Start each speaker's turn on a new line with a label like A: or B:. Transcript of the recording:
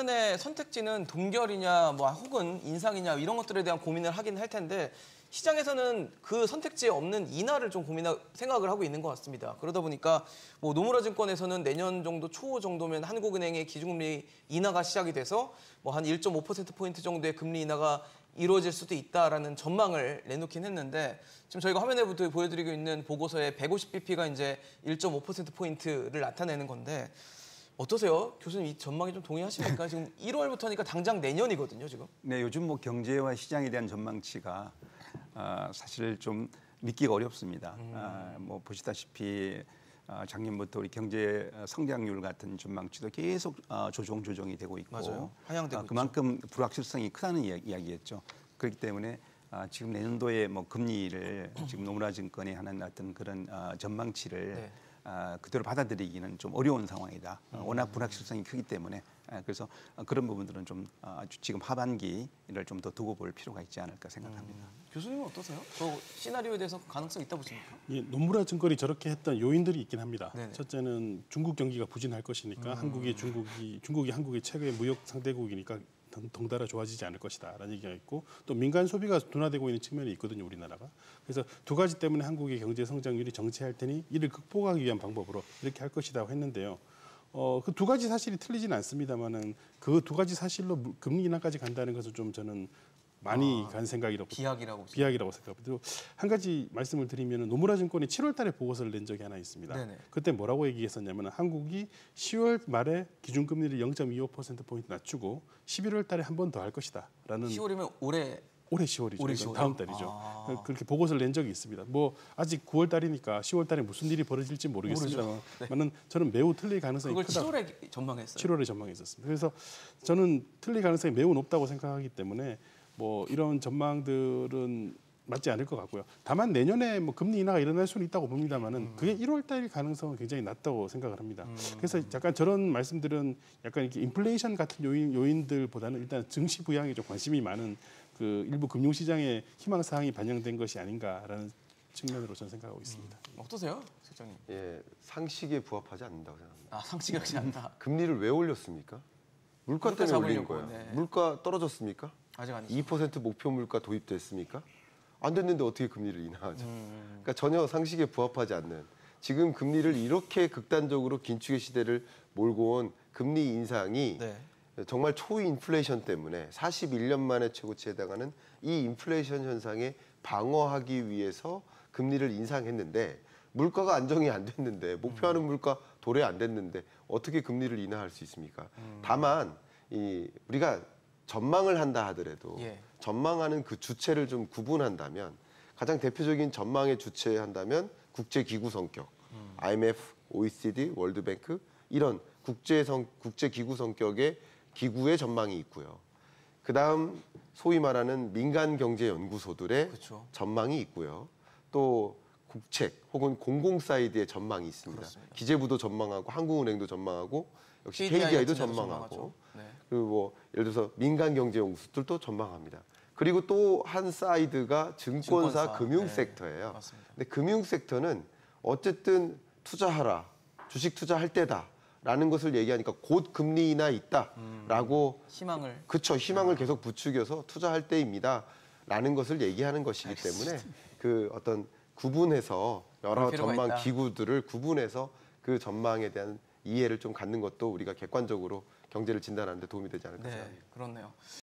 A: 의 선택지는 동결이냐, 뭐 혹은 인상이냐 이런 것들에 대한 고민을 하긴 할 텐데 시장에서는 그 선택지에 없는 인하를 좀 생각을 하고 있는 것 같습니다. 그러다 보니까 뭐 노무라증권에서는 내년 정도 초 정도면 한국은행의 기준금리 인하가 시작이 돼서 뭐 한 1.5%포인트 정도의 금리 인하가 이루어질 수도 있다라는 전망을 내놓긴 했는데 지금 저희가 화면에 보여드리고 있는 보고서에 150bp가 이제 1.5%포인트를 나타내는 건데 어떠세요? 교수님 이 전망에 좀 동의하십니까? 지금 1월부터니까 당장 내년이거든요, 지금.
B: 네, 요즘 뭐 경제와 시장에 대한 전망치가 사실 좀 믿기가 어렵습니다. 뭐 보시다시피 작년부터 우리 경제 성장률 같은 전망치도 계속 조정이 되고 있고
A: 맞아요. 하향되고
B: 그만큼 불확실성이 크다는 이야기였죠. 그렇기 때문에 지금 내년도에 뭐 금리를 지금 노무라증권이 하는 어떤 그런 전망치를
A: 네.
B: 그대로 받아들이기는 좀 어려운 상황이다. 워낙 불확실성이 크기 때문에 그래서 그런 부분들은 좀 지금 하반기를 좀 더 두고 볼 필요가 있지 않을까 생각합니다.
A: 교수님은 어떠세요? 저 시나리오에 대해서 가능성 있다 보십니까?
C: 예, 노무라 증권이 저렇게 했던 요인들이 있긴 합니다.
A: 네네.
C: 첫째는 중국 경기가 부진할 것이니까 중국이 한국의 최고의 무역 상대국이니까 덩달아 좋아지지 않을 것이다라는 얘기가 있고 또 민간 소비가 둔화되고 있는 측면이 있거든요, 우리나라가. 그래서 두 가지 때문에 한국의 경제 성장률이 정체할 테니 이를 극복하기 위한 방법으로 이렇게 할 것이라고 했는데요. 그 두 가지 사실이 틀리지는 않습니다만은 그 두 가지 사실로 금리 인하까지 간다는 것은 좀 저는 많이 간 생각이라고
A: 비약이라고
C: 생각합니다. 그리고 한 가지 말씀을 드리면 노무라 증권이 7월 달에 보고서를 낸 적이 하나 있습니다.
A: 네네.
C: 그때 뭐라고 얘기했었냐면 한국이 10월 말에 기준금리를 0.25%포인트 낮추고 11월 달에 한 번 더 할 것이다. 라는
A: 10월이면 올해
C: 10월이죠.
A: 올해 10월 이요?
C: 다음 달이죠. 그렇게 보고서를 낸 적이 있습니다. 뭐 아직 9월 달이니까 10월 달에 무슨 일이 벌어질지 모르겠습니다만
A: 네.
C: 저는 매우 틀릴 가능성이
A: 그걸
C: 크다.
A: 7월에 전망했어요.
C: 7월에 전망했었습니다. 그래서 저는 틀릴 가능성이 매우 높다고 생각하기 때문에 뭐 이런 전망들은 맞지 않을 것 같고요. 다만 내년에 뭐 금리 인하가 일어날 수는 있다고 봅니다만은 그게 1월 달일 가능성은 굉장히 낮다고 생각을 합니다. 그래서 약간 저런 말씀들은 약간 이렇게 인플레이션 같은 요인들보다는 일단 증시 부양에 좀 관심이 많은 그 일부 금융시장의 희망 사항이 반영된 것이 아닌가라는 측면으로 저는 생각하고 있습니다.
A: 어떠세요, 실장님?
D: 예, 상식에 부합하지 않는다고 생각합니다.
A: 상식이 그렇지 않다.
D: 금리를 왜 올렸습니까? 물가
A: 물가
D: 때문에 올린
A: 잡으려고,
D: 거예요.
A: 네.
D: 물가 떨어졌습니까?
A: 아직 아니죠.
D: 2% 목표 물가 도입됐습니까? 안 됐는데 어떻게 금리를 인하하죠? 그러니까 전혀 상식에 부합하지 않는 지금 금리를 이렇게 극단적으로 긴축의 시대를 몰고 온 금리 인상이
A: 네.
D: 정말 초인플레이션 때문에 41년 만에 최고치에 해당하는 이 인플레이션 현상에 방어하기 위해서 금리를 인상했는데 물가가 안정이 안 됐는데 목표하는 물가 도래 안 됐는데 어떻게 금리를 인하할 수 있습니까? 다만 우리가 전망을 한다 하더라도
A: 예.
D: 전망하는 그 주체를 좀 구분한다면 가장 대표적인 전망의 주체 한다면 국제기구 성격, IMF, OECD, 월드뱅크 이런 국제기구 성격의 기구의 전망이 있고요. 그다음 소위 말하는 민간경제연구소들의
A: 그렇죠.
D: 전망이 있고요. 또 국책 혹은 공공사이드의 전망이 있습니다.
A: 그렇습니다.
D: 기재부도 전망하고 한국은행도 전망하고 역시
A: KDI
D: KDI도
A: 같은 데도
D: 전망하고
A: 전망하죠. 네.
D: 그리고 뭐 예를 들어서 민간경제연구소들도 전망합니다. 그리고 또 한 사이드가 증권사 금융
A: 네.
D: 섹터예요.
A: 맞습니다.
D: 근데 금융 섹터는 어쨌든 투자하라, 주식 투자할 때다라는 것을 얘기하니까 곧 금리 인하 있다라고
A: 희망을
D: 희망을 계속 부추겨서 투자할 때입니다라는 것을 얘기하는 것이기 때문에 그 어떤 구분해서 여러 전망
A: 있다.
D: 기구들을 구분해서 그 전망에 대한 이해를 좀 갖는 것도 우리가 객관적으로 경제를 진단하는 데 도움이 되지 않을까 생각합니다.
A: 그렇네요.